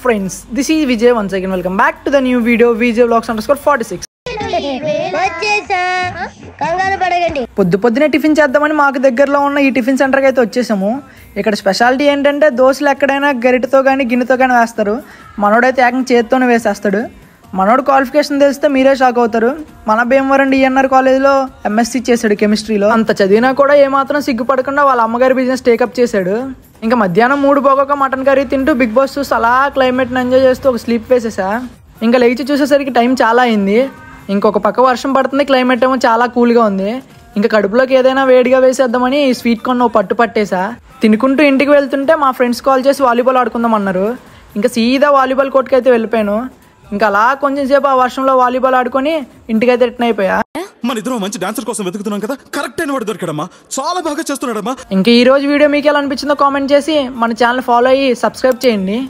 friends, this is Vijay once again. Welcome back to the new video Vijay Vlogs_46. పొద్దునే tiffin చేద్దామని మాకు దగ్గరలో ఉన్న ఈ టిఫిన్ సెంటర్కి అయితే వచ్చేసాము. ఇక్కడ స్పెషాలిటీ ఏంటంటే దోశలు ఎక్కడైనా గరిటతో కానీ గిన్నెతో కానీ వేస్తారు. మనోడైతే ఏకంగా చేతితోనే వేసేస్తాడు. మనోడు క్వాలిఫికేషన్ తెలిస్తే మీరే షాక్ అవుతారు. మన భీమవరం డిఎన్ఆర్ కాలేజ్లో ఎంఎస్సీ చేశాడు కెమిస్ట్రీలో. అంత చదివినా కూడా ఏమాత్రం సిగ్గుపడకుండా వాళ్ళ అమ్మగారి బిజినెస్ టేకప్ చేశాడు. ఇంకా మధ్యాహ్నం 3 పోగొక మటన్ కర్రీ తింటూ బిగ్ బాస్ చూసి అలా క్లైమేట్ని ఎంజాయ్ చేస్తూ ఒక స్లీప్ వేసేసా. ఇంకా లేచి చూసేసరికి టైం చాలా అయింది. ఇంకొక పక్క వర్షం పడుతుంది, క్లైమేట్ ఏమో చాలా కూల్గా ఉంది. ఇంకా కడుపులోకి ఏదైనా వేడిగా వేసేద్దామని ఈ స్వీట్ కార్న్ పట్టు పట్టేసా. తినుకుంటూ ఇంటికి వెళ్తుంటే మా ఫ్రెండ్స్ కాల్ చేసి వాలీబాల్ ఆడుకుందాం అన్నారు. ఇంకా సీదా వాలీబాల్ కోర్టుకి అయితే వెళ్ళిపోయాను. ఇంకా అలా కొంచెం సేపు ఆ వర్షంలో వాలీబాల్ ఆడుకొని ఇంటికైతే రిటర్న్ అయిపోయా. మన ఇద్దరం మంచి డాన్సర్ కోసం వెతుకుతున్నాం కదా, కరెక్ట్ అయిన వాడు దొరికాడమ్మా, చాలా బాగా చేస్తున్నాడమ్మా. ఇంకా ఈ రోజు వీడియో మీకు ఎలా అనిపించిందో కామెంట్ చేసి మన ఛానల్ ఫాలో అయ్యి సబ్స్క్రైబ్ చేయండి.